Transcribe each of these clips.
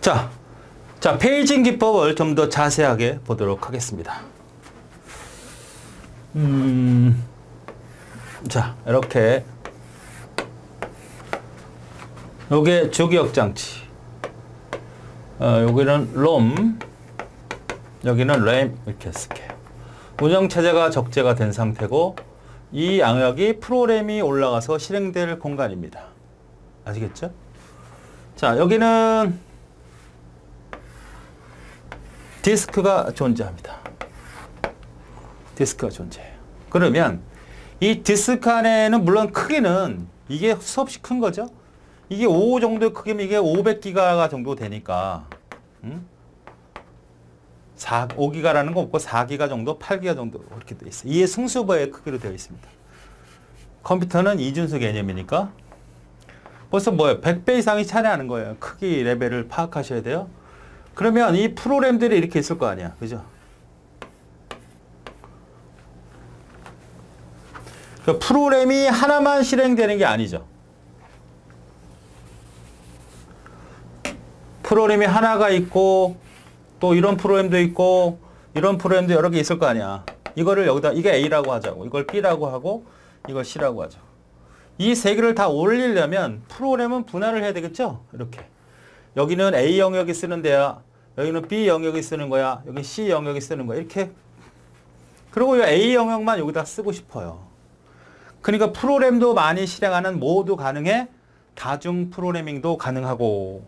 자, 페이징 기법을 좀 더 자세하게 보도록 하겠습니다. 자, 이렇게 요게 주기억장치, 여기는 롬, 여기는 램 이렇게 쓸게요. 운영체제가 적재가 된 상태고 이 양역이 프로그램이 올라가서 실행될 공간입니다. 아시겠죠? 자, 여기는 디스크가 존재합니다. 디스크가 존재해요. 그러면 이 디스크 안에는 물론 크기는 이게 수없이 큰 거죠. 이게 5 정도의 크기면 이게 500기가 정도 되니까 5기가라는 거 없고 4기가 정도, 8기가 정도 이렇게 되어 있어요. 이게 승수보의 크기로 되어 있습니다. 컴퓨터는 이준수 개념이니까 벌써 뭐예요? 100배 이상이 차이나는 거예요. 크기 레벨을 파악하셔야 돼요. 그러면 이 프로그램들이 이렇게 있을 거 아니야. 그죠? 그 프로그램이 하나만 실행되는 게 아니죠. 프로그램이 하나가 있고 또 이런 프로그램도 있고 이런 프로그램도 여러 개 있을 거 아니야. 이거를 여기다 이게 A라고 하자고, 이걸 B라고 하고 이걸 C라고 하죠. 이 세 개를 다 올리려면 프로그램은 분할을 해야 되겠죠. 이렇게 여기는 A 영역이 쓰는 데야, 여기는 B 영역이 쓰는 거야, 여기 C 영역이 쓰는 거야. 이렇게. 그리고 이 A 영역만 여기다 쓰고 싶어요. 그러니까 프로그램도 많이 실행하는 모두 가능해. 다중 프로그래밍도 가능하고,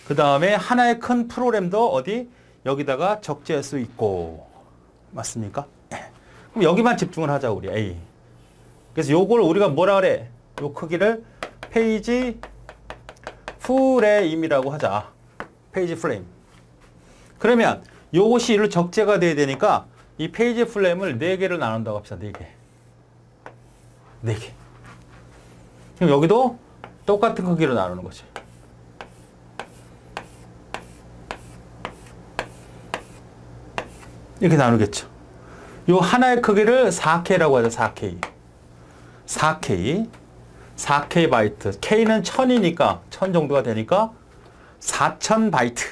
그 다음에 하나의 큰 프로그램도 어디 여기다가 적재할 수 있고. 맞습니까? 그럼 여기만 집중을 하자, 우리 A. 그래서 요걸 우리가 뭐라 그래? 요 크기를 페이지 프레임이라고 하자. 페이지 프레임. 그러면 요것이 이로 적재가 돼야 되니까 이 페이지 프레임을 4개를 나눈다고 합시다. 4개. 4개. 그럼 여기도 똑같은 크기로 나누는 거지. 이렇게 나누겠죠. 요 하나의 크기를 4K라고 하죠. 4K. 4K. 4K 바이트. K는 1000이니까 1000 정도가 되니까 4000 바이트.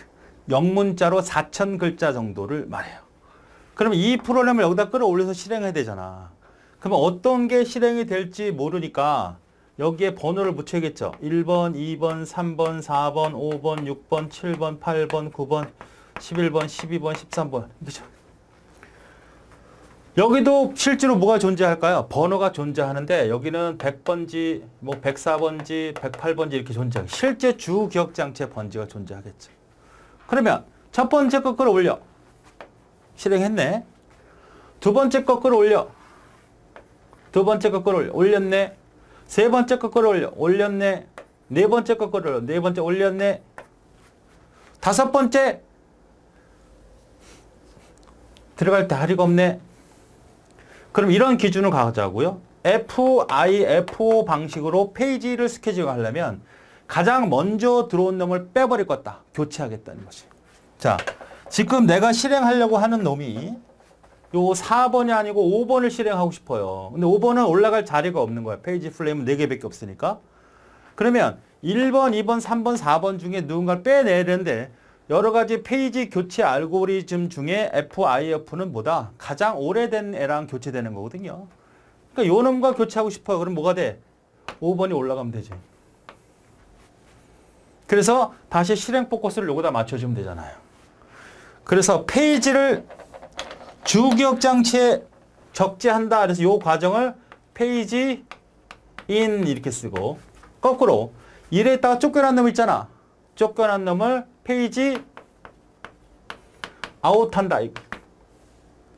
영문자로 4000 글자 정도를 말해요. 그럼 이 프로그램을 여기다 끌어올려서 실행해야 되잖아. 그러면 어떤 게 실행이 될지 모르니까 여기에 번호를 붙여야겠죠. 1번, 2번, 3번, 4번, 5번, 6번, 7번, 8번, 9번, 11번, 12번, 13번. 그렇죠? 여기도 실제로 뭐가 존재할까요? 번호가 존재하는데 여기는 100번지, 뭐 104번지, 108번지 이렇게 존재하고 실제 주기억장치의 번지가 존재하겠죠. 그러면 첫 번째 거 끌어올려. 실행했네. 두 번째 거 끌어올려. 두 번째 거 끌어올려. 올렸네. 세 번째 거 끌어올려. 올렸네. 네 번째 거 끌어올려. 네 번째 올렸네. 다섯 번째 들어갈 때 다리가 없네. 그럼 이런 기준을 가자고요. FIFO 방식으로 페이지를 스케줄하려면 가장 먼저 들어온 놈을 빼버릴 거다. 교체하겠다는 거지. 자, 지금 내가 실행하려고 하는 놈이 요 4번이 아니고 5번을 실행하고 싶어요. 근데 5번은 올라갈 자리가 없는 거야. 페이지 프레임은 4개밖에 없으니까. 그러면 1번, 2번, 3번, 4번 중에 누군가를 빼내야 되는데 여러 가지 페이지 교체 알고리즘 중에 FIF는 뭐다? 가장 오래된 애랑 교체되는 거거든요. 그러니까 요 놈과 교체하고 싶어요. 그럼 뭐가 돼? 5번이 올라가면 되지. 그래서 다시 실행 포커스를 여기다 맞춰주면 되잖아요. 그래서 페이지를 주기억장치에 적재한다. 그래서 요 과정을 페이지 인 이렇게 쓰고, 거꾸로 이래다가 쫓겨난 놈 있잖아. 쫓겨난 놈을 페이지 아웃한다.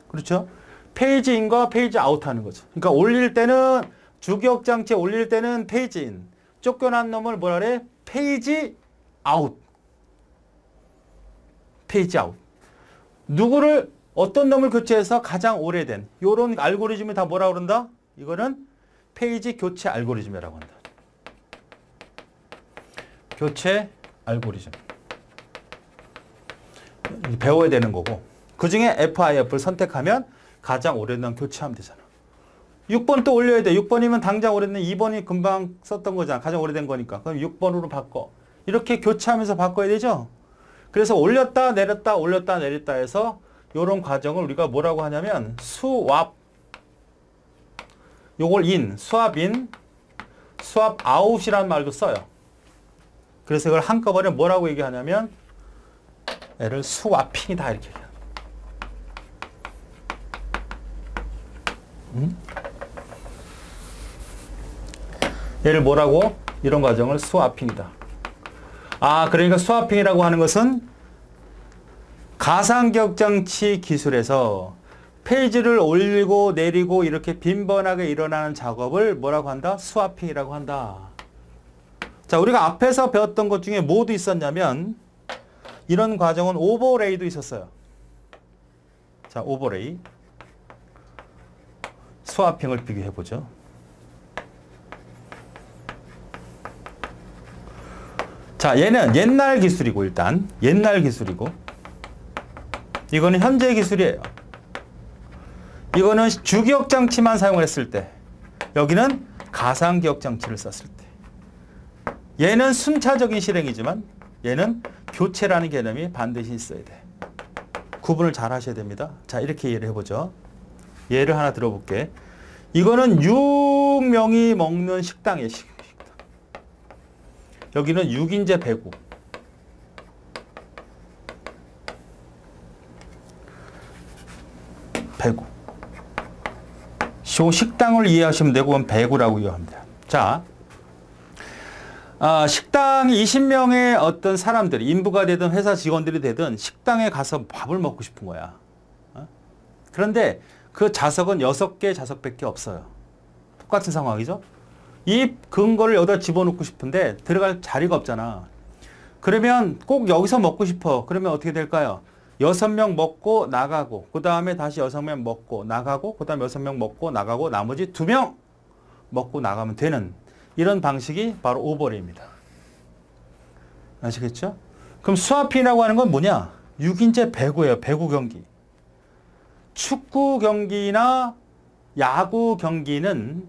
그렇죠? 페이지 인과 페이지 아웃하는 거죠. 그러니까 올릴 때는 주기억장치에 올릴 때는 페이지 인, 쫓겨난 놈을 뭐라 그래? 페이지 아웃. 페이지 아웃. 누구를 어떤 놈을 교체해서 가장 오래된 요런 알고리즘이 다 뭐라 그런다? 이거는 페이지 교체 알고리즘이라고 한다. 교체 알고리즘. 배워야 되는 거고, 그 중에 FIF를 선택하면 가장 오래된 교체하면 되잖아. 6번 또 올려야 돼. 6번이면 당장 오래된 2번이 금방 썼던 거잖아. 가장 오래된 거니까. 그럼 6번으로 바꿔. 이렇게 교체하면서 바꿔야 되죠. 그래서 올렸다 내렸다 올렸다 내렸다 해서 이런 과정을 우리가 뭐라고 하냐면 수왑, 요걸 인, 수압 인, 수압 아웃이라는 말도 써요. 그래서 이걸 한꺼번에 뭐라고 얘기하냐면 얘를 수와핑이다 이렇게 얘기해요. 얘를 뭐라고? 이런 과정을 스와핑이다. 아, 그러니까 스와핑이라고 하는 것은 가상기억장치 기술에서 페이지를 올리고 내리고 이렇게 빈번하게 일어나는 작업을 뭐라고 한다? 스와핑이라고 한다. 자, 우리가 앞에서 배웠던 것 중에 뭐도 있었냐면 이런 과정은 오버레이도 있었어요. 자, 오버레이. 스와핑을 비교해보죠. 자, 얘는 옛날 기술이고 일단 옛날 기술이고 이거는 현재 기술이에요. 이거는 주기억장치만 사용을 했을 때 여기는 가상기억장치를 썼을 때 얘는 순차적인 실행이지만 얘는 교체라는 개념이 반드시 있어야 돼. 구분을 잘 하셔야 됩니다. 자, 이렇게 이해를 해보죠. 예를 하나 들어볼게. 이거는 6명이 먹는 식당이에요. 식당. 여기는 6인제 배구. 배구. 요 식당을 이해하시면 되고 그건 배구라고 이해합니다. 자, 식당 20명의 어떤 사람들이 인부가 되든 회사 직원들이 되든 식당에 가서 밥을 먹고 싶은 거야. 그런데 그 좌석은 6개 좌석밖에 없어요. 똑같은 상황이죠. 이 근거를 여기다 집어넣고 싶은데 들어갈 자리가 없잖아. 그러면 꼭 여기서 먹고 싶어. 그러면 어떻게 될까요? 6명 먹고 나가고 그 다음에 다시 6명 먹고 나가고 그 다음에 6명 먹고 나가고 나머지 2명 먹고 나가면 되는 이런 방식이 바로 오버레이입니다. 아시겠죠? 그럼 스와핑이라고 하는 건 뭐냐? 6인제 배구예요. 배구 경기. 축구 경기나 야구 경기는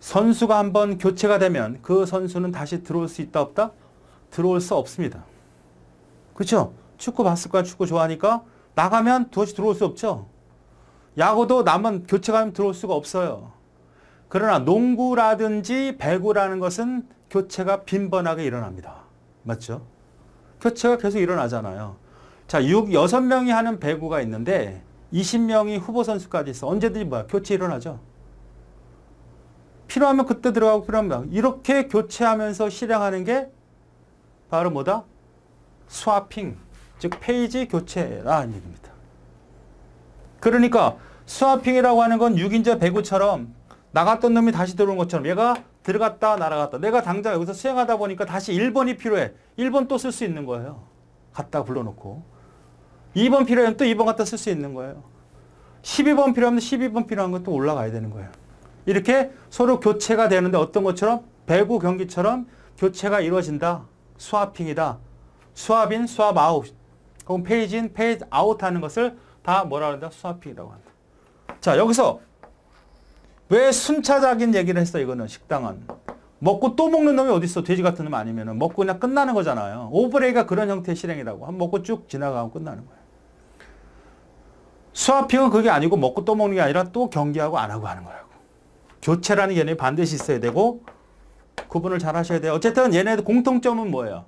선수가 한번 교체가 되면 그 선수는 다시 들어올 수 있다 없다? 들어올 수 없습니다. 그렇죠? 축구 봤을 거야. 축구 좋아하니까 나가면 다시 들어올 수 없죠. 야구도 나만 교체가 하면 들어올 수가 없어요. 그러나 농구라든지 배구라는 것은 교체가 빈번하게 일어납니다. 맞죠? 교체가 계속 일어나잖아요. 자, 6명이 하는 배구가 있는데 20명이 후보 선수까지 있어. 언제든지 뭐야? 교체 일어나죠. 필요하면 그때 들어가고 필요하면 이렇게 교체하면서 실행하는 게 바로 뭐다? 스와핑, 즉 페이지 교체라는 얘기입니다. 그러니까 스와핑이라고 하는 건 6인제 배구처럼 나갔던 놈이 다시 들어온 것처럼 얘가 들어갔다 날아갔다. 내가 당장 여기서 수행하다 보니까 다시 1번이 필요해. 1번 또 쓸 수 있는 거예요. 갖다 불러놓고. 2번 필요하면 또 2번 갖다 쓸 수 있는 거예요. 12번 필요하면 12번 필요한 것도 올라가야 되는 거예요. 이렇게 서로 교체가 되는데 어떤 것처럼 배구 경기처럼 교체가 이루어진다. 스와핑이다. 스왑인, 스왑 아웃. 혹은 페이지인, 페이지 아웃 하는 것을 다 뭐라 한다? 스와핑이라고 한다. 자, 여기서 왜 순차적인 얘기를 했어? 이거는 식당은. 먹고 또 먹는 놈이 어디 있어? 돼지 같은 놈 아니면 먹고 그냥 끝나는 거잖아요. 오버레이가 그런 형태의 실행이라고. 한 먹고 쭉 지나가면 끝나는 거예요. 스와핑은 그게 아니고 먹고 또 먹는 게 아니라 또 경기하고 안 하고 하는 거라고. 교체라는 개념이 반드시 있어야 되고 구분을 잘 하셔야 돼요. 어쨌든 얘네들 공통점은 뭐예요?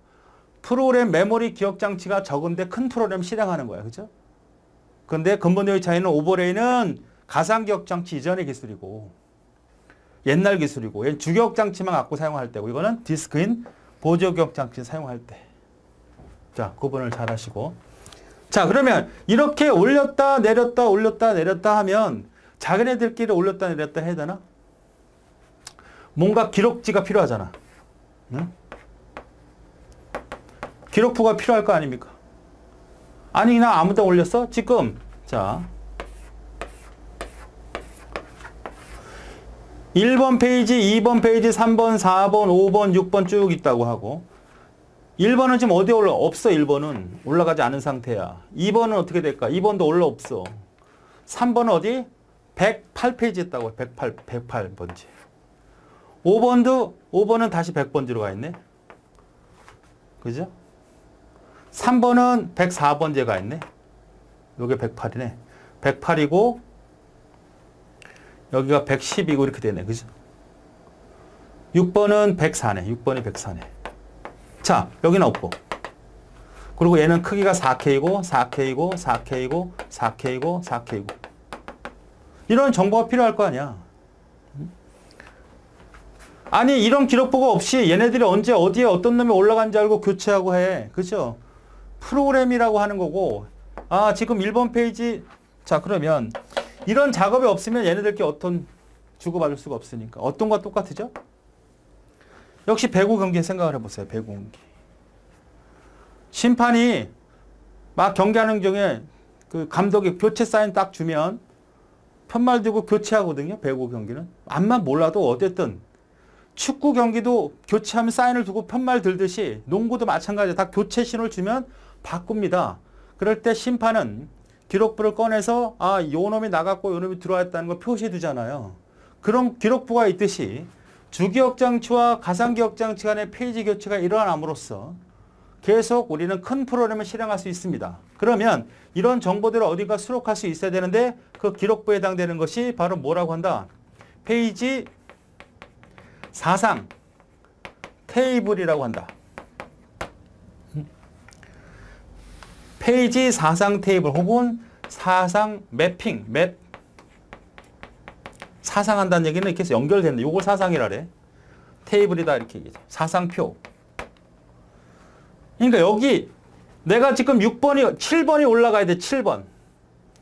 프로그램 메모리 기억 장치가 적은데 큰 프로그램 실행하는 거야. 그죠? 그런데 근본적인 차이는 오버레이는 가상 기억 장치 이전의 기술이고 옛날 기술이고 얘는 주기억 장치만 갖고 사용할 때고 이거는 디스크인 보조 기억 장치 사용할 때. 자, 구분을 잘 하시고. 자, 그러면 이렇게 올렸다 내렸다 올렸다 내렸다 하면 자기네들끼리 올렸다 내렸다 해야 되나? 뭔가 기록지가 필요하잖아. 응? 기록부가 필요할 거 아닙니까? 아니, 나 아무 데나 올렸어? 지금. 자. 1번 페이지, 2번 페이지, 3번, 4번, 5번, 6번 쭉 있다고 하고 1번은 지금 어디에 올라? 없어. 1번은. 올라가지 않은 상태야. 2번은 어떻게 될까? 2번도 올라 없어. 3번은 어디? 108페이지 있다고. 108번지. 5번은 다시 100번지로 가 있네. 그죠? 3번은 104번째가 있네. 요게 108이네. 108이고 여기가 110이고 이렇게 되네. 그죠? 6번은 104네. 6번이 104네. 자, 여기는 없고. 그리고 얘는 크기가 4K고 4K고 4K고 4K고 4K고. 이런 정보가 필요할 거 아니야. 아니 이런 기록부가 없이 얘네들이 언제 어디에 어떤 놈이 올라간지 알고 교체하고 해. 그죠? 프로그램이라고 하는 거고. 아 지금 1번 페이지. 자 그러면 이런 작업이 없으면 얘네들께 어떤 주고받을 수가 없으니까. 어떤 것과 똑같으죠? 역시 배구 경기 생각을 해보세요. 배구 경기. 심판이 막 경기하는 중에 그 감독이 교체 사인 딱 주면 편말 들고 교체하거든요. 배구 경기는. 암만 몰라도 어쨌든 축구 경기도 교체하면 사인을 두고 편말 들듯이 농구도 마찬가지야. 다 교체 신호를 주면 바꿉니다. 그럴 때 심판은 기록부를 꺼내서 아, 요 놈이 나갔고 요 놈이 들어왔다는 걸 표시해 두잖아요. 그런 기록부가 있듯이 주기억장치와 가상기억장치 간의 페이지 교체가 일어남으로써 계속 우리는 큰 프로그램을 실행할 수 있습니다. 그러면 이런 정보들을 어딘가 수록할 수 있어야 되는데 그 기록부에 해당되는 것이 바로 뭐라고 한다? 페이지 사상 테이블이라고 한다. 페이지 사상 테이블 혹은 사상 매핑, 맵. 사상한다는 얘기는 이렇게 해서 연결된다. 요걸 사상이라 그래. 테이블이다 이렇게 얘기죠. 사상표. 그러니까 여기 내가 지금 7번이 올라가야 돼. 7번.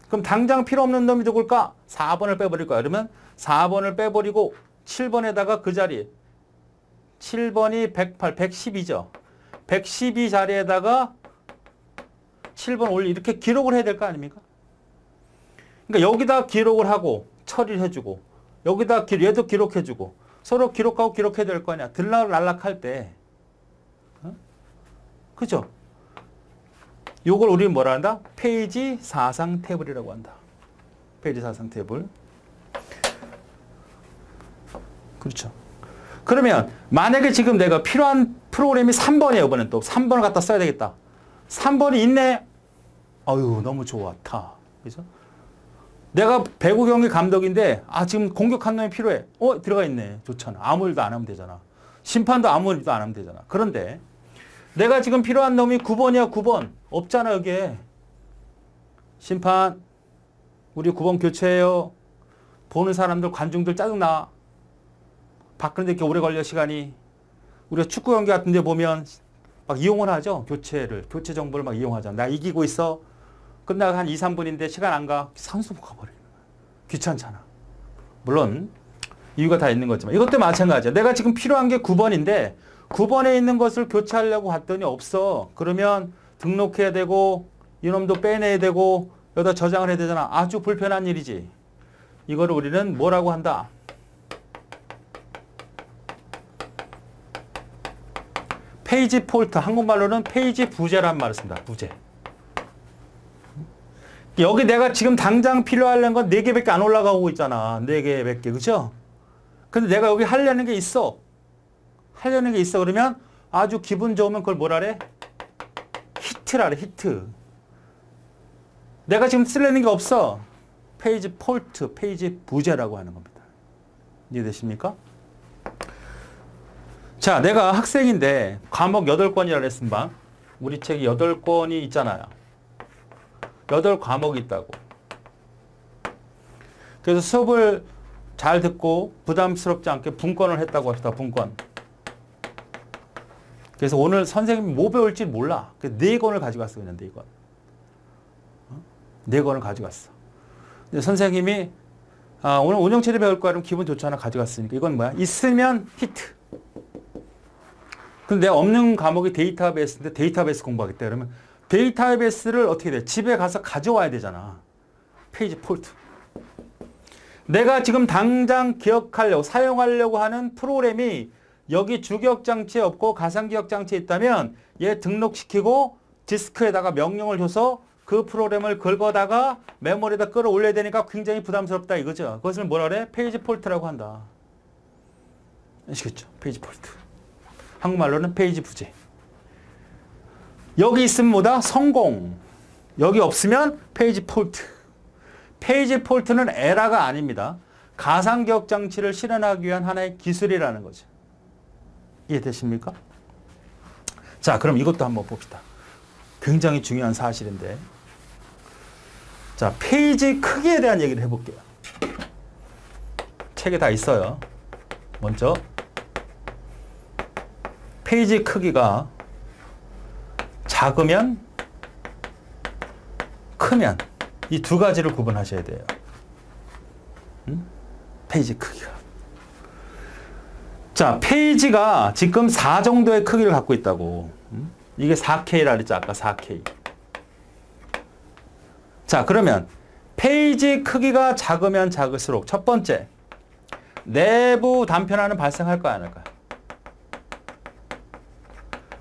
그럼 당장 필요 없는 놈이 누굴까? 4번을 빼버릴 거야. 그러면 4번을 빼버리고 7번에다가 그 자리 7번이 108, 112죠. 112 자리에다가 7번 올리 이렇게 기록을 해야 될 거 아닙니까? 그러니까 여기다 기록을 하고 처리를 해주고 여기다 얘도 기록해주고 서로 기록하고 기록해야 될 거 아니야. 들락날락할 때. 어? 그죠? 요걸 우리는 뭐라 한다? 페이지 사상 테이블이라고 한다. 페이지 사상 테이블. 그렇죠. 그러면 만약에 지금 내가 필요한 프로그램이 3번이에요. 이번엔 또 3번을 갖다 써야 되겠다. 3번이 있네. 아유 너무 좋았다. 그죠? 내가 배구 경기 감독인데 아 지금 공격한 놈이 필요해. 들어가 있네. 좋잖아. 아무 일도 안 하면 되잖아. 심판도 아무 일도 안 하면 되잖아. 그런데 내가 지금 필요한 놈이 9번이야. 9번. 없잖아 여기에. 심판 우리 9번 교체해요. 보는 사람들 관중들 짜증나. 바꾸는데 이렇게 오래 걸려 시간이. 우리가 축구 경기 같은 데 보면 막 이용을 하죠. 교체를. 교체 정보를 막 이용하잖아. 나 이기고 있어. 끝나가 한 2, 3분인데 시간 안 가. 선수 가버리는 거야. 귀찮잖아. 물론 이유가 다 있는 거지만 이것도 마찬가지야. 내가 지금 필요한 게 9번인데 9번에 있는 것을 교체하려고 봤더니 없어. 그러면 등록해야 되고 이놈도 빼내야 되고 여기다 저장을 해야 되잖아. 아주 불편한 일이지. 이거를 우리는 뭐라고 한다? 페이지 폴트. 한국말로는 페이지 부재란 말을 씁니다. 부재. 여기 내가 지금 당장 필요하려는 건 4개밖에 안 올라가고 있잖아. 4개밖에. 그죠? 근데 내가 여기 하려는 게 있어. 하려는 게 있어. 그러면 아주 기분 좋으면 그걸 뭐라 그래? 히트라 그래. 히트. 내가 지금 쓰려는 게 없어. 페이지 폴트, 페이지 부재라고 하는 겁니다. 이해되십니까? 자, 내가 학생인데 과목 8권이라 했습니다. 우리 책이 8권이 있잖아요. 8과목이 있다고. 그래서 수업을 잘 듣고 부담스럽지 않게 분권을 했다고 합시다. 분권. 그래서 오늘 선생님이 뭐 배울지 몰라. 그래서 4권을 가져갔어. 그냥 4권. 4권을 가져갔어. 근데 선생님이 오늘 운영체를 배울 거야. 그럼 기분 좋잖아. 가져갔으니까. 이건 뭐야? 있으면 히트. 근데 없는 과목이 데이터베이스인데 데이터베이스 공부하겠다. 그러면 데이터베이스를 어떻게 돼? 집에 가서 가져와야 되잖아. 페이지 폴트. 내가 지금 당장 기억하려고 사용하려고 하는 프로그램이 여기 주기억장치에 없고 가상기억장치에 있다면 얘 등록시키고 디스크에다가 명령을 줘서 그 프로그램을 긁어다가 메모리에다 끌어올려야 되니까 굉장히 부담스럽다 이거죠. 그것을 뭐라 그래? 페이지 폴트라고 한다. 아시겠죠? 페이지 폴트. 한국말로는 페이지 부재. 여기 있으면 뭐다? 성공. 여기 없으면 페이지 폴트. 페이지 폴트는 에러가 아닙니다. 가상기억 장치를 실현하기 위한 하나의 기술이라는 거죠. 이해되십니까? 자, 그럼 이것도 한번 봅시다. 굉장히 중요한 사실인데. 자, 페이지 크기에 대한 얘기를 해볼게요. 책에 다 있어요. 먼저 페이지 크기가 작으면 크면 이 두 가지를 구분하셔야 돼요. 페이지 크기가. 자, 페이지가 지금 4 정도의 크기를 갖고 있다고. 이게 4K라 그랬죠. 아까 4K. 자, 그러면 페이지 크기가 작으면 작을수록 첫 번째, 내부 단편화는 발생할까 안 할까?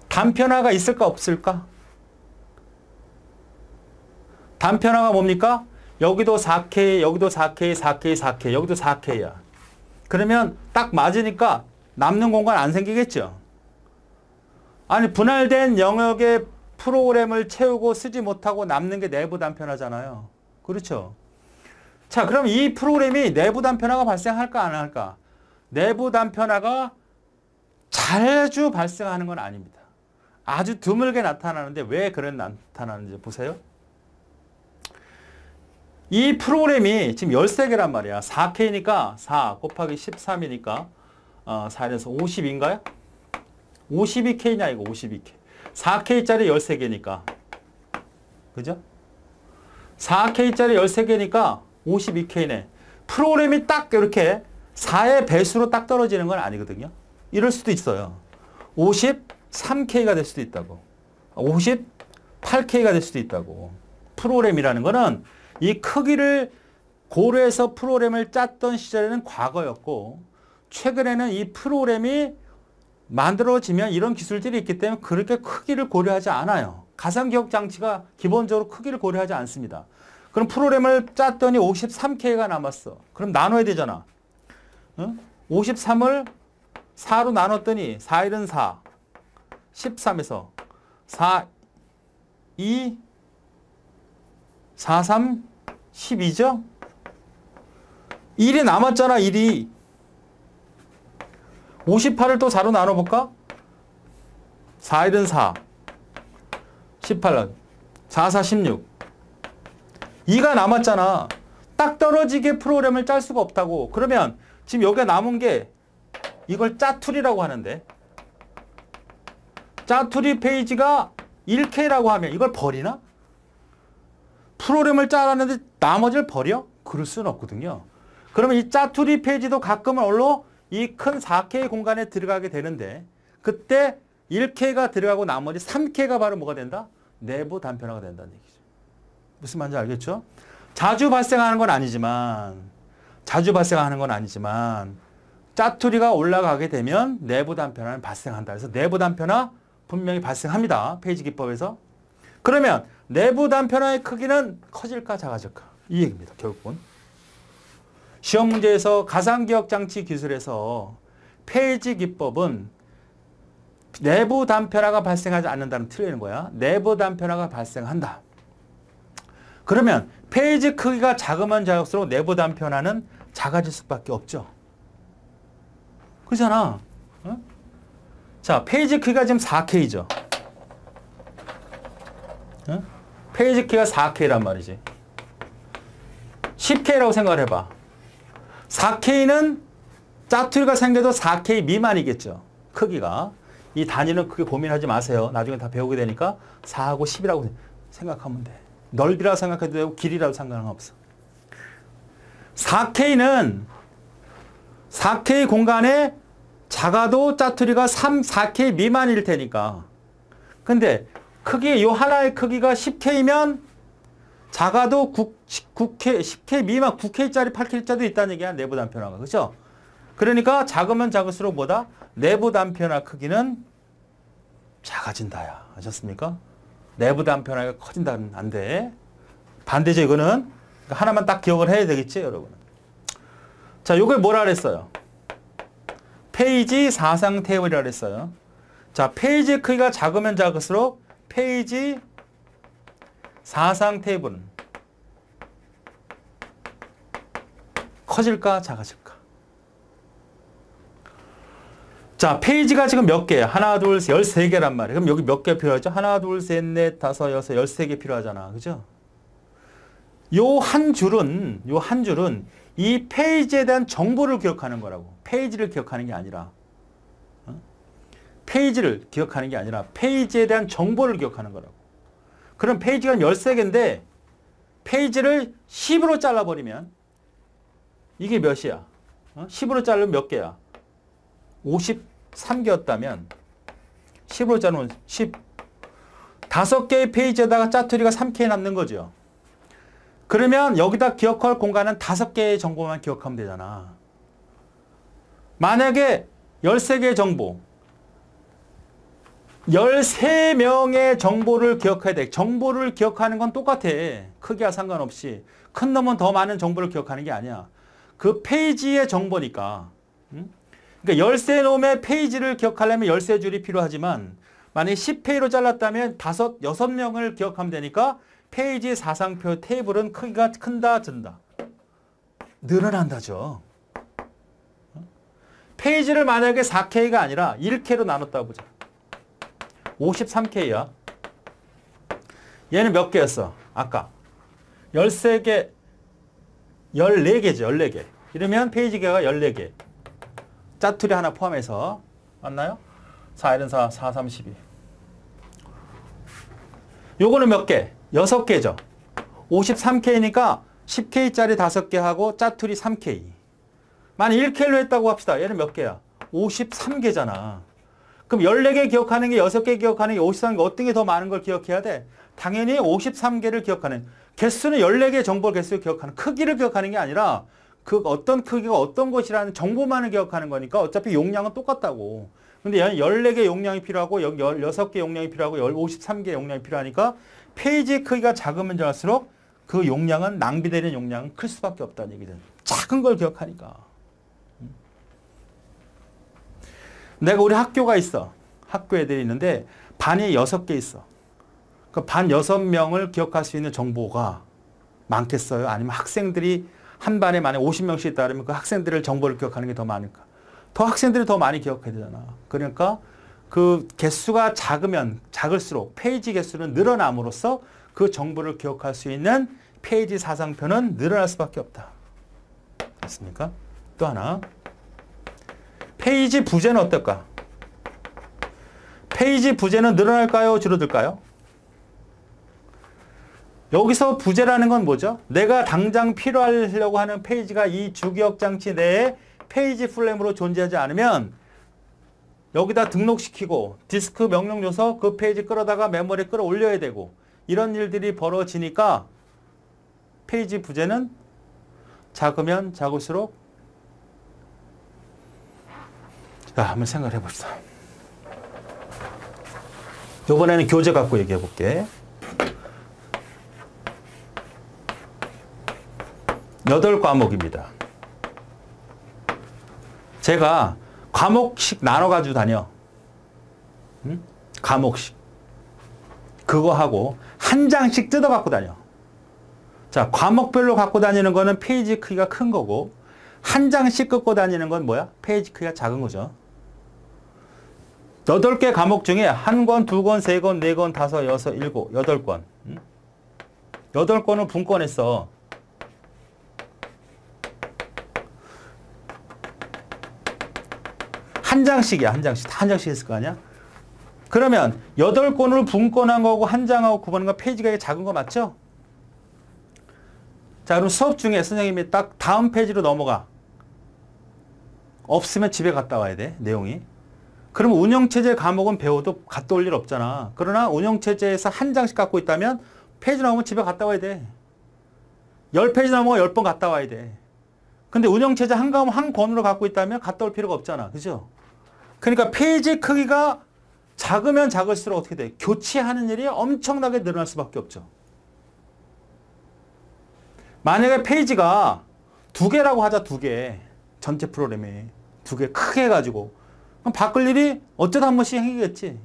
단편화가 있을까 없을까? 단편화가 뭡니까? 여기도 4K, 여기도 4K, 4K, 4K, 여기도 4K야. 그러면 딱 맞으니까 남는 공간 안 생기겠죠? 아니, 분할된 영역의 프로그램을 채우고 쓰지 못하고 남는 게 내부 단편화잖아요. 그렇죠? 자, 그럼 이 프로그램이 내부 단편화가 발생할까 안 할까? 내부 단편화가 자주 발생하는 건 아닙니다. 아주 드물게 나타나는데 왜 그런 나타나는지 보세요. 이 프로그램이 지금 13개란 말이야. 4K니까 4 곱하기 13이니까 4에서 50인가요? 52K냐 이거 52K. 4K짜리 13개니까. 그죠? 4K짜리 13개니까 52K네. 프로그램이 딱 이렇게 4의 배수로 딱 떨어지는 건 아니거든요. 이럴 수도 있어요. 53K가 될 수도 있다고. 58K가 될 수도 있다고. 프로그램이라는 거는 이 크기를 고려해서 프로그램을 짰던 시절에는 과거였고, 최근에는 이 프로그램이 만들어지면 이런 기술들이 있기 때문에 그렇게 크기를 고려하지 않아요. 가상기억 장치가 기본적으로 크기를 고려하지 않습니다. 그럼 프로그램을 짰더니 53K가 남았어. 그럼 나눠야 되잖아. 53을 4로 나눴더니 4, 1은 4, 13에서 4, 2, 4, 3, 12죠? 1이 남았잖아, 1이. 58을 또 4로 나눠볼까? 4, 1은 4, 18, 4, 4, 16. 2가 남았잖아. 딱 떨어지게 프로그램을 짤 수가 없다고. 그러면 지금 여기가 남은 게 이걸 짜투리라고 하는데, 짜투리 페이지가 1K라고 하면 이걸 버리나? 프로그램을 짜라는데 나머지를 버려? 그럴 수는 없거든요. 그러면 이 짜투리 페이지도 가끔은 얼로 이 큰 4K 공간에 들어가게 되는데, 그때 1K가 들어가고 나머지 3K가 바로 뭐가 된다? 내부 단편화가 된다는 얘기죠. 무슨 말인지 알겠죠? 자주 발생하는 건 아니지만 짜투리가 올라가게 되면 내부 단편화는 발생한다. 그래서 내부 단편화 분명히 발생합니다. 페이지 기법에서. 그러면 내부 단편화의 크기는 커질까 작아질까? 이 얘기입니다. 결국은. 시험 문제에서 가상기억 장치 기술에서 페이지 기법은 내부 단편화가 발생하지 않는다는 틀리는 거야. 내부 단편화가 발생한다. 그러면 페이지 크기가 작으면 작을수록 내부 단편화는 작아질 수밖에 없죠. 그렇잖아. 어? 자, 페이지 크기가 지금 4K죠. 어? 페이지 크기가 4K란 말이지. 10K라고 생각을 해봐. 4K는 짜투리가 생겨도 4K 미만이겠죠. 크기가. 이 단위는 크게 고민하지 마세요. 나중에 다 배우게 되니까 4하고 10이라고 생각하면 돼. 넓이라고 생각해도 되고 길이라고 상관없어. 4K는 4K 공간에 작아도 짜투리가 4K 미만일 테니까. 근데 크기, 요 하나의 크기가 10K면 작아도 9K, 10K 미만, 9K짜리, 8K짜리도 있다는 얘기야. 내부 단편화가. 그죠? 그러니까 작으면 작을수록 뭐다? 내부 단편화 크기는 작아진다야. 아셨습니까? 내부 단편화가 커진다는 안 돼. 반대죠, 이거는. 하나만 딱 기억을 해야 되겠지, 여러분. 자, 요걸 뭐라 그랬어요? 페이지 사상 태블이라 그랬어요. 자, 페이지 크기가 작으면 작을수록 페이지 사상 테이블은 커질까 작아질까? 자, 페이지가 지금 몇 개야? 하나, 둘, 셋, 13개란 말이야. 그럼 여기 몇 개 필요하죠? 하나, 둘, 셋, 넷, 다섯, 여섯, 13개 필요하잖아. 그죠? 요 한 줄은 이 페이지에 대한 정보를 기억하는 거라고. 페이지를 기억하는 게 아니라. 페이지를 기억하는 게 아니라 페이지에 대한 정보를 기억하는 거라고. 그럼 페이지가 13개인데 페이지를 10으로 잘라버리면 이게 몇이야? 10으로 자르면 몇 개야? 53개였다면 10으로 자르면 10. 5개의 페이지에다가 짜투리가 3K 남는 거죠. 그러면 여기다 기억할 공간은 5개의 정보만 기억하면 되잖아. 만약에 13개의 정보, 13명의 정보를 기억해야 돼. 정보를 기억하는 건 똑같아. 크기와 상관없이. 큰 놈은 더 많은 정보를 기억하는 게 아니야. 그 페이지의 정보니까. 그러니까 13놈의 페이지를 기억하려면 13줄이 필요하지만 만약에 10페이지로 잘랐다면 6명을 기억하면 되니까 페이지 사상표 테이블은 크기가 큰다, 준다? 늘어난다죠. 페이지를 만약에 4K가 아니라 1K로 나눴다 보자. 53K야. 얘는 몇 개였어? 아까 13개, 14개죠. 14개. 이러면 페이지 개가 14개. 짜투리 하나 포함해서. 맞나요? 4, 1은 4, 4, 3, 12. 요거는 몇 개? 6개죠. 53K니까 10K짜리 5개 하고 짜투리 3K. 만약 1K로 했다고 합시다. 얘는 몇 개야? 53개잖아. 그럼 14개 기억하는 게 6개 기억하는 게 53개 어떤 게 더 많은 걸 기억해야 돼? 당연히 53개를 기억하는. 개수는 14개의 정보 개수를 기억하는. 크기를 기억하는 게 아니라 그 어떤 크기가 어떤 것이라는 정보만을 기억하는 거니까 어차피 용량은 똑같다고. 근데 얘는 14개 용량이 필요하고 여기 16개 용량이 필요하고 53개 용량이 필요하니까 페이지 크기가 작으면 작을수록 그 용량은 낭비되는 용량은 클 수밖에 없다는 얘기죠. 작은 걸 기억하니까. 내가 우리 학교가 있어. 학교 애들이 있는데 반이 6개 있어. 그 반 6명을 기억할 수 있는 정보가 많겠어요? 아니면 학생들이 한 반에 만약 50명씩 있다 그러면 그 학생들을 정보를 기억하는 게 더 많을까? 더 학생들이 더 많이 기억해야 되잖아. 그러니까 그 개수가 작으면 작을수록 페이지 개수는 늘어남으로써 그 정보를 기억할 수 있는 페이지 사상표는 늘어날 수밖에 없다. 됐습니까? 또 하나. 페이지 부재는 어떨까? 페이지 부재는 늘어날까요? 줄어들까요? 여기서 부재라는 건 뭐죠? 내가 당장 필요하려고 하는 페이지가 이 주기억 장치 내에 페이지 플램으로 존재하지 않으면 여기다 등록시키고 디스크 명령 줘서 그 페이지 끌어다가 메모리에 끌어올려야 되고 이런 일들이 벌어지니까 페이지 부재는 작으면 작을수록 자, 한번 생각을 해봅시다. 이번에는 교재 갖고 얘기해 볼게. 8과목입니다. 제가 과목씩 나눠가지고 다녀. 응? 과목씩. 그거 하고 한 장씩 뜯어 갖고 다녀. 자, 과목별로 갖고 다니는 거는 페이지 크기가 큰 거고 한 장씩 긋고 다니는 건 뭐야? 페이지 크기가 작은 거죠. 8개 과목 중에 1권, 2권, 3권, 4권, 5, 6, 7, 8권. 8권을 분권했어. 한 장씩이야, 한 장씩. 한 장씩 했을 거 아니야? 그러면 8권을 분권한 거고 한 장하고 구분한 거 페이지가 작은 거 맞죠? 자, 그럼 수업 중에 선생님이 딱 다음 페이지로 넘어가. 없으면 집에 갔다 와야 돼, 내용이. 그럼 운영체제 과목은 배워도 갔다 올 일 없잖아. 그러나 운영체제에서 한 장씩 갖고 있다면 페이지 나오면 집에 갔다 와야 돼. 10페이지 나오면 10번 갔다 와야 돼. 근데 운영체제 한 과목 한 권으로 갖고 있다면 갔다 올 필요가 없잖아. 그죠? 그러니까 페이지 크기가 작으면 작을수록 어떻게 돼? 교체하는 일이 엄청나게 늘어날 수밖에 없죠. 만약에 페이지가 2개라고 하자, 2개. 전체 프로그램에 2개 크게 해가지고. 그럼 바꿀 일이 어쩌다 한 번씩 생기겠지.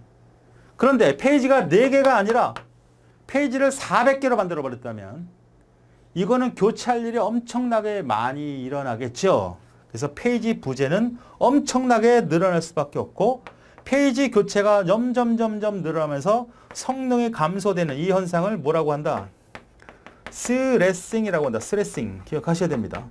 그런데 페이지가 4개가 아니라 페이지를 400개로 만들어 버렸다면 이거는 교체할 일이 엄청나게 많이 일어나겠죠. 그래서 페이지 부재는 엄청나게 늘어날 수밖에 없고 페이지 교체가 점점 늘어나면서 성능이 감소되는 이 현상을 뭐라고 한다? 스레싱이라고 한다. 스레싱. 기억하셔야 됩니다.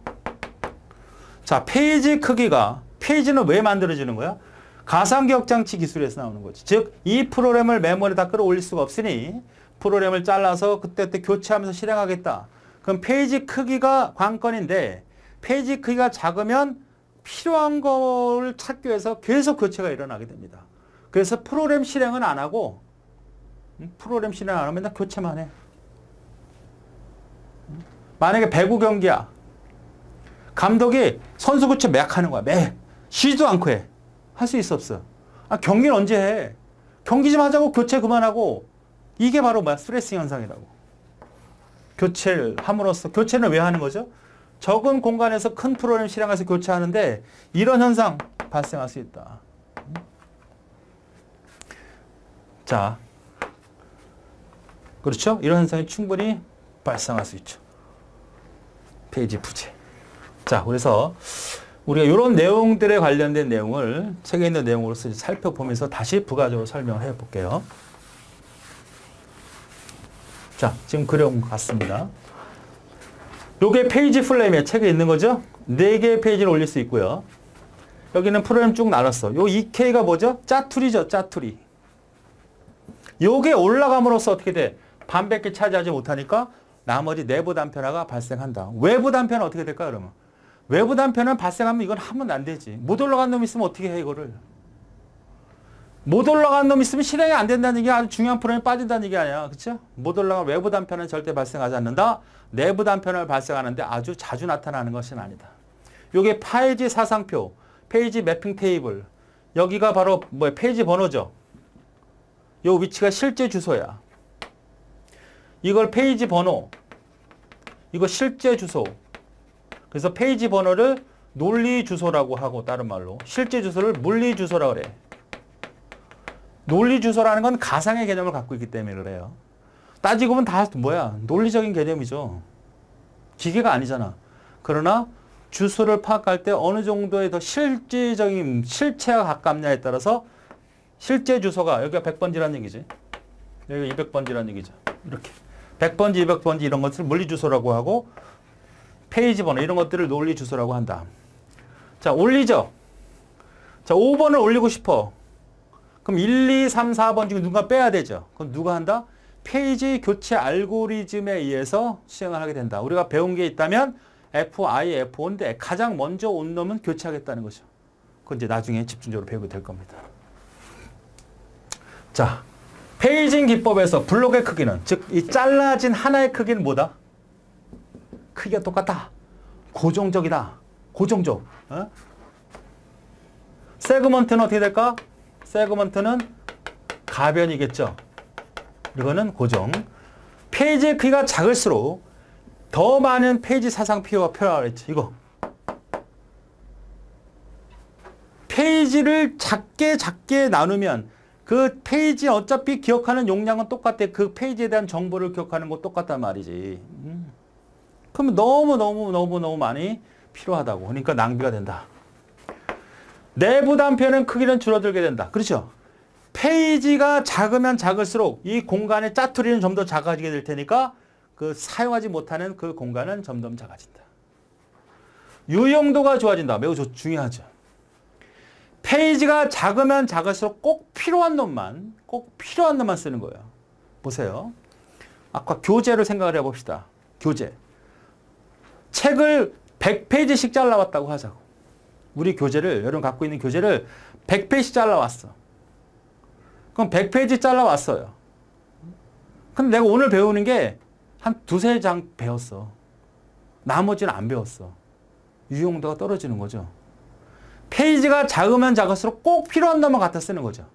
자, 페이지 크기가, 페이지는 왜 만들어지는 거야? 가상기억장치 기술에서 나오는 거지. 즉, 이 프로그램을 메모리에다 끌어올릴 수가 없으니 프로그램을 잘라서 그때 교체하면서 실행하겠다. 그럼 페이지 크기가 관건인데 페이지 크기가 작으면 필요한 걸 찾기 위해서 계속 교체가 일어나게 됩니다. 그래서 프로그램 실행은 안 하고 프로그램 실행 안 하면 맨날 교체만 해. 만약에 배구 경기야. 감독이 선수 교체 막 하는 거야. 매. 쉬지도 않고 해. 할 수 있어 없어? 아, 경기는 언제 해? 경기 좀 하자고 교체 그만하고. 이게 바로 뭐야? 스트레스 현상이라고. 교체를 함으로써, 교체는 왜 하는 거죠? 적은 공간에서 큰 프로그램 실행해서 교체하는데 이런 현상 발생할 수 있다. 자, 그렇죠? 이런 현상이 충분히 발생할 수 있죠. 페이지 부재. 자, 그래서 우리가 이런 내용들에 관련된 내용을 책에 있는 내용으로서 살펴보면서 다시 부가적으로 설명해 볼게요. 자, 지금 그려온 것 같습니다. 요게 페이지 플레임에 책에 있는 거죠? 4개의 페이지를 올릴 수 있고요. 여기는 프로그램 쭉 나눴어. 요 2K가 뭐죠? 짜투리죠, 짜투리. 요게 올라감으로써 어떻게 돼? 반밖에 차지하지 못하니까 나머지 내부 단편화가 발생한다. 외부 단편은 어떻게 될까, 그러면? 외부 단편은 발생하면 이건 하면 안 되지. 못 올라간 놈 있으면 어떻게 해, 이거를? 못 올라간 놈 있으면 실행이 안 된다는 게 아주 중요한 프로그램이 빠진다는 얘기 아니야. 그렇죠? 못 올라간 외부 단편은 절대 발생하지 않는다. 내부 단편을 발생하는데 아주 자주 나타나는 것은 아니다. 요게 페이지 사상표, 페이지 매핑 테이블. 여기가 바로 뭐 페이지 번호죠. 요 위치가 실제 주소야. 이걸 페이지 번호. 이거 실제 주소. 그래서 페이지 번호를 논리 주소라고 하고 다른 말로 실제 주소를 물리 주소라고 그래. 논리 주소라는 건 가상의 개념을 갖고 있기 때문에 그래요. 따지고 보면 다 뭐야? 논리적인 개념이죠. 기계가 아니잖아. 그러나 주소를 파악할 때 어느 정도의 더 실질적인 실체가 가깝냐에 따라서 실제 주소가 여기가 100번지라는 얘기지. 여기가 200번지라는 얘기죠. 이렇게 100번지, 200번지 이런 것을 물리 주소라고 하고 페이지 번호 이런 것들을 논리 주소라고 한다. 자, 올리죠. 자, 5번을 올리고 싶어. 그럼 1, 2, 3, 4번 중에 누가 빼야 되죠. 그럼 누가 한다? 페이지 교체 알고리즘에 의해서 시행을 하게 된다. 우리가 배운 게 있다면 F, F5인데 가장 먼저 온 놈은 교체하겠다는 거죠. 그건 이제 나중에 집중적으로 배우게 될 겁니다. 자, 페이징 기법에서 블록의 크기는, 즉 이 잘라진 하나의 크기는 뭐다? 크기가 똑같다. 고정적이다. 고정적. 어? 세그먼트는 어떻게 될까? 세그먼트는 가변이겠죠. 이거는 고정. 페이지의 크기가 작을수록 더 많은 페이지 사상 필요가 필요하겠지. 이거. 페이지를 작게 나누면 그 페이지 어차피 기억하는 용량은 똑같아. 그 페이지에 대한 정보를 기억하는 거 똑같단 말이지. 그러면 너무 많이 필요하다고. 그러니까 낭비가 된다. 내부 단편은 크기는 줄어들게 된다. 그렇죠? 페이지가 작으면 작을수록 이 공간의 짜투리는 좀 더 작아지게 될 테니까 그 사용하지 못하는 그 공간은 점점 작아진다. 유용도가 좋아진다. 매우 중요하죠. 페이지가 작으면 작을수록 꼭 필요한 놈만 쓰는 거예요. 보세요. 아까 교재를 생각을 해봅시다. 교재. 책을 100페이지씩 잘라왔다고 하자고. 우리 교재를, 여러분 갖고 있는 교재를 100페이지씩 잘라왔어. 그럼 100페이지 잘라왔어요. 근데 내가 오늘 배우는 게 한 두세 장 배웠어. 나머지는 안 배웠어. 유용도가 떨어지는 거죠. 페이지가 작으면 작을수록 꼭 필요한 놈만 갖다 쓰는 거죠.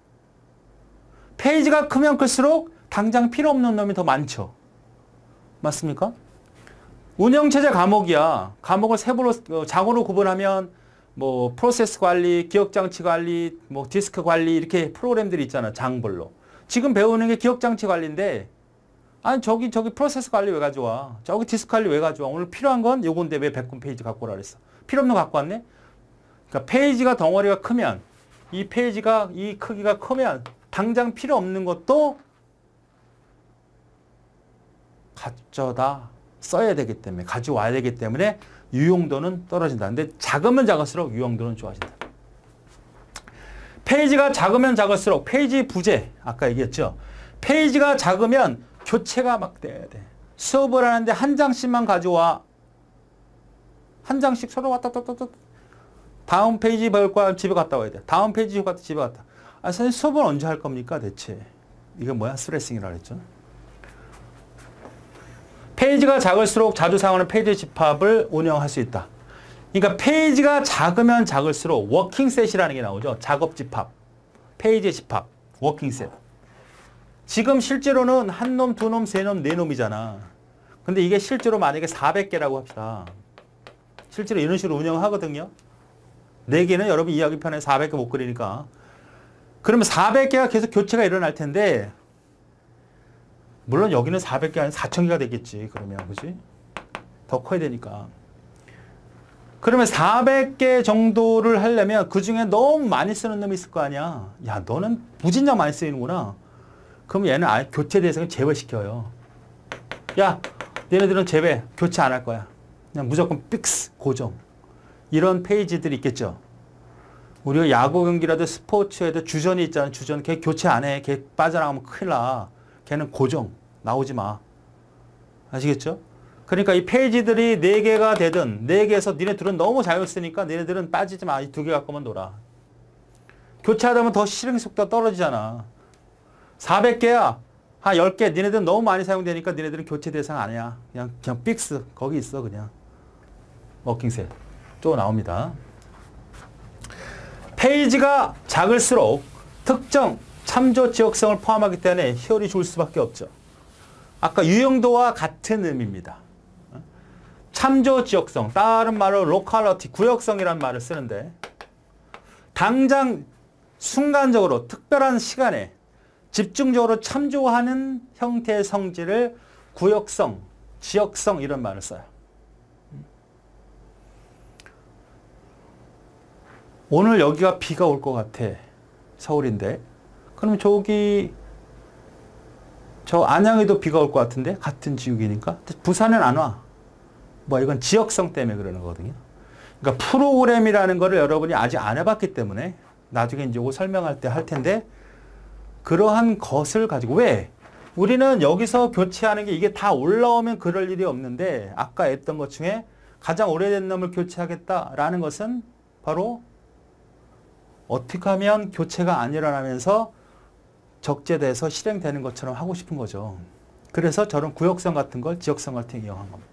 페이지가 크면 클수록 당장 필요 없는 놈이 더 많죠. 맞습니까? 운영체제 과목이야. 과목을 세부로, 장으로 구분하면 뭐 프로세스 관리, 기억장치 관리, 뭐 디스크 관리 이렇게 프로그램들이 있잖아. 장별로. 지금 배우는 게 기억장치 관리인데 아니 저기 프로세스 관리 왜 가져와? 저기 디스크 관리 왜 가져와? 오늘 필요한 건 요건데 왜 100군 페이지 갖고 오라 그랬어? 필요 없는 거 갖고 왔네? 그러니까 페이지가 덩어리가 크면 이 페이지가 이 크기가 크면 당장 필요 없는 것도 가져다 써야 되기 때문에 가져와야 되기 때문에 유용도는 떨어진다. 근데 작으면 작을수록 유용도는 좋아진다. 페이지가 작으면 작을수록 페이지 부재 아까 얘기했죠. 페이지가 작으면 교체가 막 돼야 돼. 수업을 하는데 한 장씩만 가져와. 한 장씩 서로 왔다 갔다 다음 페이지 볼 거야 집에 갔다 와야 돼. 다음 페이지 갔다 집에 갔다. 아 선생님 수업은 언제 할 겁니까 대체? 이게 뭐야? 스트레싱이라 그랬죠. 페이지가 작을수록 자주 사용하는 페이지 집합을 운영할 수 있다. 그러니까 페이지가 작으면 작을수록 워킹셋이라는 게 나오죠. 작업 집합, 페이지 집합, 워킹셋. 지금 실제로는 한 놈, 두 놈, 세 놈, 네 놈이잖아. 근데 이게 실제로 만약에 400개라고 합시다. 실제로 이런 식으로 운영하거든요. 4개는 여러분 이해하기 편해 400개 못 그리니까. 그러면 400개가 계속 교체가 일어날 텐데 물론 여기는 400개 아니라 4000개가 되겠지. 그러면 그지? 더 커야 되니까. 그러면 400개 정도를 하려면 그중에 너무 많이 쓰는 놈이 있을 거 아니야. 야 너는 무진장 많이 쓰이는구나. 그럼 얘는 아예 교체 대상을 제외시켜요. 야 얘네들은 제외 교체 안 할 거야. 그냥 무조건 픽스 고정. 이런 페이지들이 있겠죠. 우리가 야구 경기라도 스포츠에도 주전이 있잖아. 주전 걔 교체 안 해. 걔 빠져나가면 큰일 나. 걔는 고정. 나오지 마. 아시겠죠? 그러니까 이 페이지들이 4개가 되든 4개에서 니네 둘은 너무 잘 쓰니까 니네들은 빠지지 마. 이 2개 갖고만 놀아. 교체하다 보면 더 실행 속도가 떨어지잖아. 400개야. 한 10개. 니네들은 너무 많이 사용되니까 니네들은 교체 대상 아니야. 그냥 픽스. 거기 있어 그냥. 워킹셋. 또 나옵니다. 페이지가 작을수록 특정 참조 지역성을 포함하기 때문에 효율이 좋을 수밖에 없죠. 아까 유용도와 같은 의미입니다. 참조 지역성, 다른 말로 로컬러티, 구역성이라는 말을 쓰는데 당장 순간적으로 특별한 시간에 집중적으로 참조하는 형태의 성질을 구역성, 지역성 이런 말을 써요. 오늘 여기가 비가 올 것 같아. 서울인데. 그럼 저 안양에도 비가 올 것 같은데? 같은 지역이니까. 부산은 안 와. 뭐 이건 지역성 때문에 그러는 거거든요. 그러니까 프로그램이라는 거를 여러분이 아직 안 해봤기 때문에 나중에 이제 이거 설명할 때 할 텐데 그러한 것을 가지고 왜? 우리는 여기서 교체하는 게 이게 다 올라오면 그럴 일이 없는데 아까 했던 것 중에 가장 오래된 놈을 교체하겠다라는 것은 바로 어떻게 하면 교체가 안 일어나면서 적재돼서 실행되는 것처럼 하고 싶은 거죠. 그래서 저런 구역성 같은 걸 지역성 같은 걸 이용한 겁니다.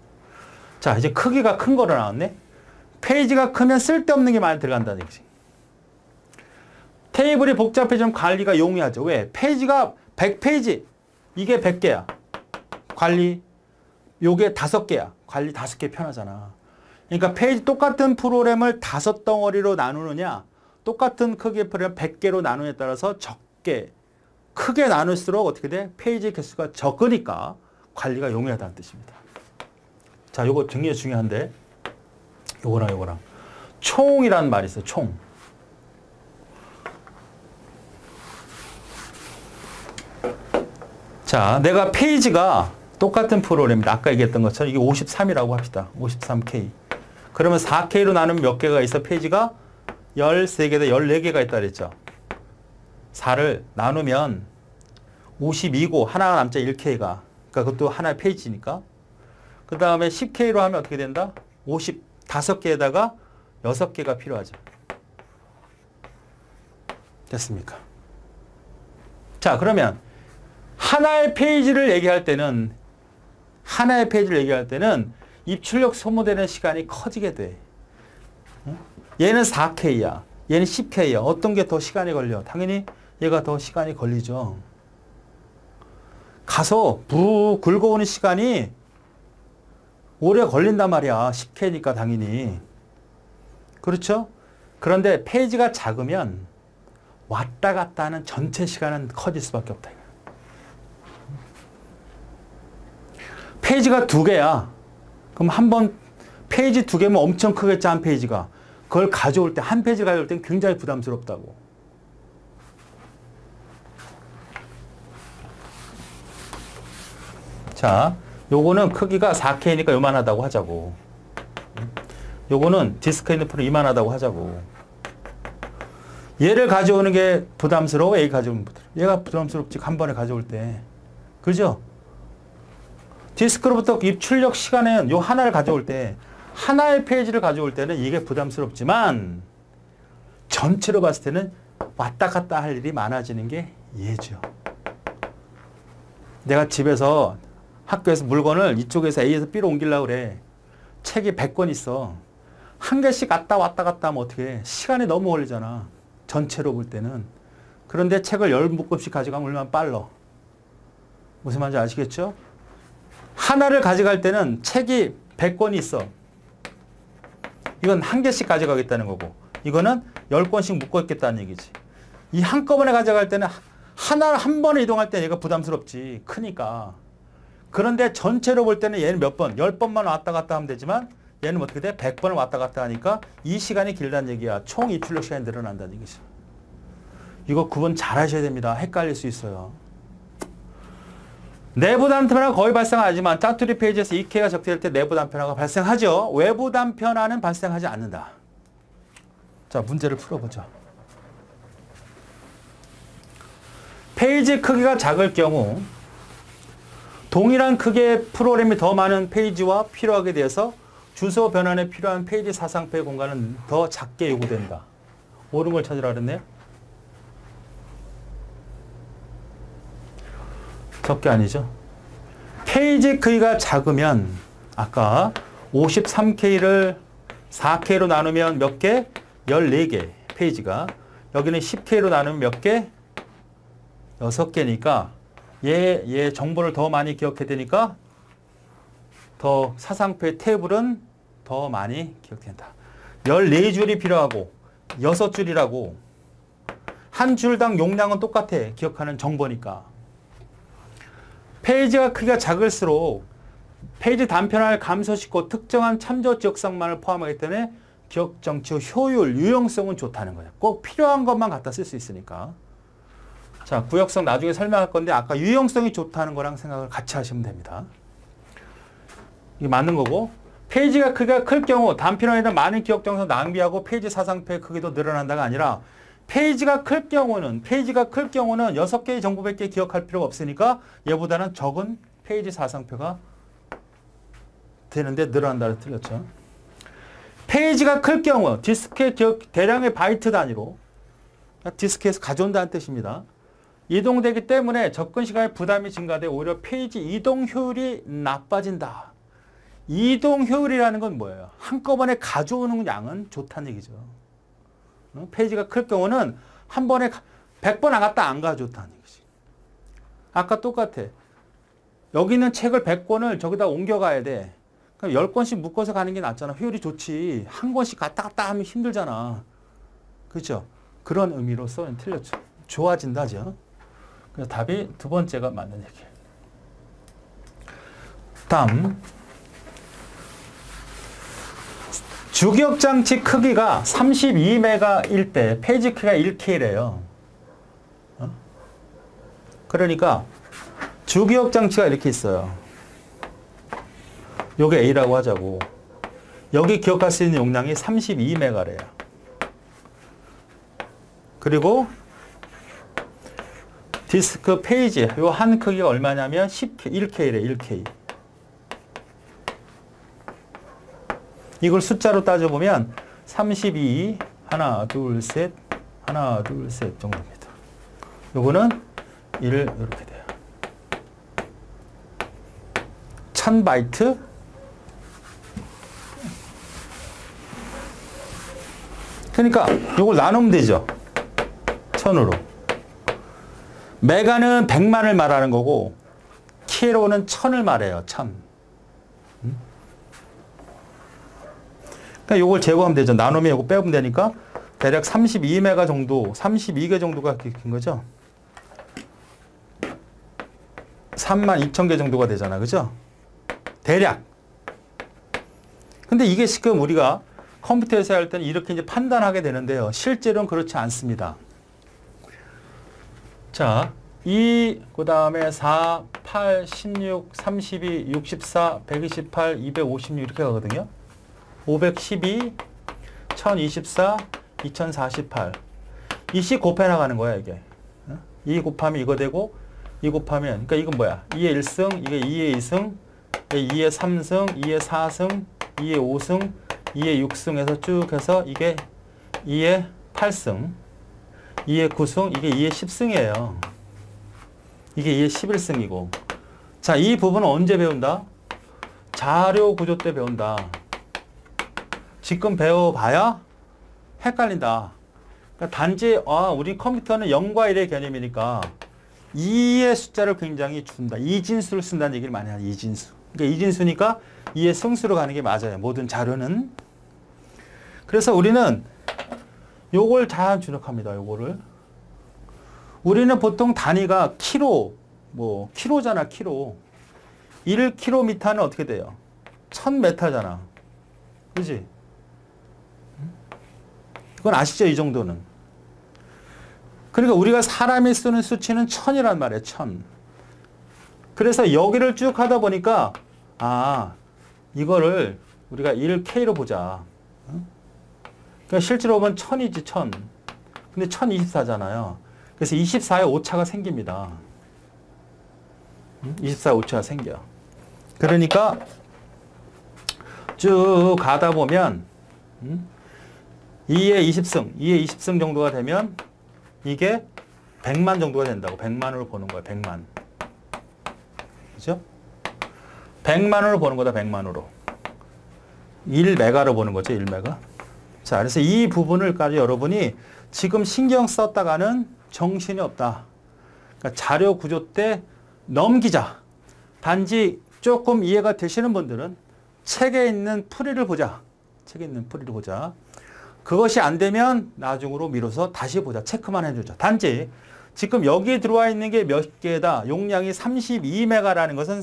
자, 이제 크기가 큰 거로 나왔네. 페이지가 크면 쓸데없는 게 많이 들어간다는 얘기지. 테이블이 복잡해지면 관리가 용이하죠. 왜? 페이지가 100페이지. 이게 100개야. 관리. 요게 5개야. 관리 5개 편하잖아. 그러니까 페이지 똑같은 프로그램을 5덩어리로 나누느냐 똑같은 크기의 프로그램 100개로 나누느냐에 따라서 적게 크게 나눌수록 어떻게 돼? 페이지 개수가 적으니까 관리가 용이하다는 뜻입니다. 자, 요거 굉장히 중요한데 요거랑 총이라는 말이 있어요. 총. 자, 내가 페이지가 똑같은 프로그램입니다. 아까 얘기했던 것처럼 이게 53이라고 합시다. 53K. 그러면 4K로 나누면 몇 개가 있어? 페이지가 13개다 14개가 있다 그랬죠. 4를 나누면 52고 하나가 남자 1K가. 그러니까 그것도 하나의 페이지니까. 그 다음에 10K로 하면 어떻게 된다? 55개에다가 6개가 필요하죠. 됐습니까? 자, 그러면 하나의 페이지를 얘기할 때는 입출력 소모되는 시간이 커지게 돼. 얘는 4K야. 얘는 10K야. 어떤 게 더 시간이 걸려? 당연히 얘가 더 시간이 걸리죠. 가서 부 긁어오는 시간이 오래 걸린단 말이야. 10K니까 당연히. 그렇죠? 그런데 페이지가 작으면 왔다 갔다 하는 전체 시간은 커질 수밖에 없다. 페이지가 2개야. 그럼 한 번 페이지 2개면 엄청 크겠지, 한 페이지가. 그걸 가져올 때, 한 페이지를 가져올 땐 굉장히 부담스럽다고. 자, 요거는 크기가 4K니까 요만하다고 하자고. 요거는 디스크 있는 프로 이만하다고 하자고. 얘를 가져오는 게 부담스러워? A 가져오는 부담스러워? 얘가 부담스럽지, 한 번에 가져올 때. 그죠? 디스크로부터 입출력 시간은 요 하나를 가져올 때, 하나의 페이지를 가져올 때는 이게 부담스럽지만, 전체로 봤을 때는 왔다 갔다 할 일이 많아지는 게 얘죠. 내가 집에서 학교에서 물건을 이쪽에서 A에서 B로 옮기려고 그래. 책이 100권 있어. 한 개씩 왔다 갔다 하면 어떻게 해? 시간이 너무 걸리잖아. 전체로 볼 때는. 그런데 책을 10묶음씩 가져가면 얼마나 빨라. 무슨 말인지 아시겠죠? 하나를 가져갈 때는 책이 100권이 있어. 이건 한 개씩 가져가겠다는 거고, 이거는 10권씩 묶어 있겠다는 얘기지. 이 한꺼번에 가져갈 때는 한 번에 이동할 때 얘가 부담스럽지. 크니까. 그런데 전체로 볼 때는 얘는 몇 번, 10번만 왔다 갔다 하면 되지만 얘는 어떻게 돼? 100번을 왔다 갔다 하니까 이 시간이 길다는 얘기야. 총 입출력 시간이 늘어난다는 얘기죠. 이거 구분 잘 하셔야 됩니다. 헷갈릴 수 있어요. 내부 단편화가 거의 발생하지만 짜투리 페이지에서 2K가 적대될 때 내부 단편화가 발생하죠. 외부 단편화는 발생하지 않는다. 자, 문제를 풀어보죠. 페이지 크기가 작을 경우 동일한 크기의 프로그램이 더 많은 페이지와 필요하게 되어서 주소 변환에 필요한 페이지 사상표의 공간은 더 작게 요구된다. 옳은 걸 찾으라 그랬네요. 적게 아니죠. 페이지 크기가 작으면 아까 53K를 4K로 나누면 몇 개? 14개 페이지가. 여기는 10K로 나누면 몇 개? 6개니까 얘 정보를 더 많이 기억해야 되니까 더 사상표의 테이블은 더 많이 기억된다. 14줄이 필요하고 6줄이라고 한 줄당 용량은 똑같아. 기억하는 정보니까. 페이지가 크기가 작을수록 페이지 단편화를 감소시키고 특정한 참조 지역상만을 포함하기 때문에 기억 정치 후 효율, 유용성은 좋다는 거예요. 꼭 필요한 것만 갖다 쓸 수 있으니까. 자, 구역성 나중에 설명할 건데 아까 유용성이 좋다는 거랑 생각을 같이 하시면 됩니다. 이게 맞는 거고, 페이지가 크기가 클 경우 단편화에는 많은 기억 정서 낭비하고 페이지 사상표의 크기도 늘어난다가 아니라 페이지가 클 경우는 6개의 정보밖에 기억할 필요가 없으니까 얘보다는 적은 페이지 사상표가 되는데 늘어난다를 틀렸죠. 페이지가 클 경우 디스크의 기억 대량의 바이트 단위로 디스크에서 가져온다는 뜻입니다. 이동되기 때문에 접근 시간에 부담이 증가돼 오히려 페이지 이동 효율이 나빠진다. 이동 효율이라는 건 뭐예요? 한꺼번에 가져오는 양은 좋다는 얘기죠. 페이지가 클 경우는 한 번에 100번 안 갔다 안 가져왔다는 얘기지. 아까 똑같아. 여기 있는 책을 100권을 저기다 옮겨가야 돼. 그럼 10권씩 묶어서 가는 게 낫잖아. 효율이 좋지. 한 권씩 갔다 갔다 하면 힘들잖아. 그렇죠? 그런 의미로서 틀렸죠. 좋아진다죠. 그래서 답이 두 번째가 맞는 얘기예요. 다음. 주기억장치 크기가 32메가일 때 페이지 크기가 1K래요. 그러니까 주기억장치가 이렇게 있어요. 요게 A라고 하자고. 여기 기억할 수 있는 용량이 32메가래요. 그리고 디스크 페이지 요 한 크기가 얼마냐면 1K래. 1K. 이걸 숫자로 따져보면 32, 하나, 둘, 셋, 하나, 둘, 셋 정도입니다. 요거는 1 이렇게 돼요. 1000바이트. 그러니까 요걸 나누면 되죠. 1000으로. 메가는 100만을 말하는 거고 킬로는 1000을 말해요. 1000. 그러니까 요걸 제거하면 되죠. 나누면 요거 빼면 되니까 대략 32메가 정도, 32개 정도가 긴 거죠. 32,000개 정도가 되잖아. 그죠? 대략. 근데 이게 지금 우리가 컴퓨터에서 할 때는 이렇게 이제 판단하게 되는데요. 실제로는 그렇지 않습니다. 자, 2, 그 다음에 4, 8, 16, 32, 64, 128, 256 이렇게 가거든요. 512, 1024, 2048. 이씩 곱해 나가는 거야, 이게. 2 곱하면 이거 되고, 2 곱하면, 그러니까 이건 뭐야? 2의 1승, 이게 2의 2승, 2의 3승, 2의 4승, 2의 5승, 2의 6승에서 쭉 해서 이게 2의 8승, 2의 9승, 이게 2의 10승이에요. 이게 2의 11승이고. 자, 이 부분은 언제 배운다? 자료 구조 때 배운다. 지금 배워봐야 헷갈린다. 그러니까 단지 우리 컴퓨터는 0과 1의 개념이니까 2의 숫자를 굉장히 준다. 이진수를 쓴다는 얘기를 많이 하죠. 이진수. 그러니까 이진수니까 2의 승수로 가는 게 맞아요. 모든 자료는. 그래서 우리는 요걸 잘 주력합니다. 요거를. 우리는 보통 단위가 키로, 키로잖아, 키로. 1km는 어떻게 돼요? 1000m잖아. 그지? 그건 아시죠? 이 정도는. 그러니까 우리가 사람이 쓰는 수치는 1000이란 말이에요. 1000. 그래서 여기를 쭉 하다 보니까 이거를 우리가 1K로 보자. 그러니까 실제로 보면 1000이지 1000. 근데 1024잖아요. 그래서 24에 오차가 생깁니다. 24에 오차가 생겨. 그러니까 쭉 가다 보면 2의 20승, 2의 20승 정도가 되면 이게 100만 정도가 된다고. 100만으로 보는 거야. 100만. 그죠? 100만으로 보는 거다. 100만으로. 1메가로 보는 거죠. 1메가. 자, 그래서 이 부분을까지 여러분이 지금 신경 썼다가는 정신이 없다. 그러니까 자료 구조 때 넘기자. 단지 조금 이해가 되시는 분들은 책에 있는 풀이를 보자. 책에 있는 풀이를 보자. 그것이 안 되면 나중으로 미뤄서 다시 보자. 체크만 해주자. 단지 지금 여기에 들어와 있는 게 몇 개다. 용량이 32메가라는 것은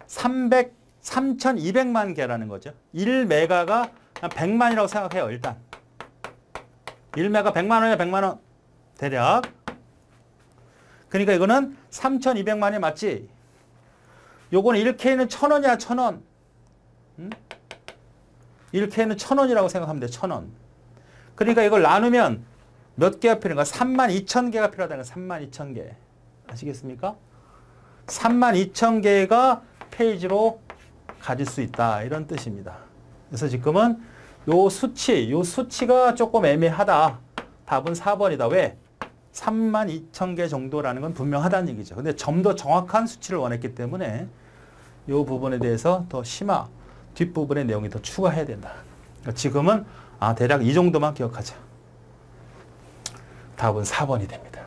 3200만 개라는 거죠. 1메가가 한 100만이라고 생각해요. 일단. 1메가 100만 원이야. 100만 원. 대략. 그러니까 이거는 3200만이 맞지. 요거는 1K는 1000원이야. 1000원. 1K는 1000원이라고 생각하면 돼. 1000원. 그러니까 이걸 나누면 몇 개가 필요한가? 32,000개가 필요하다는 거야. 32,000개. 아시겠습니까? 32,000개가 페이지로 가질 수 있다. 이런 뜻입니다. 그래서 지금은 요 수치가 조금 애매하다. 답은 4번이다. 왜? 32,000개 정도라는 건 분명하다는 얘기죠. 근데 좀 더 정확한 수치를 원했기 때문에 이 부분에 대해서 더 뒷부분의 내용이 더 추가해야 된다. 그러니까 지금은 대략 이 정도만 기억하자. 답은 4번이 됩니다.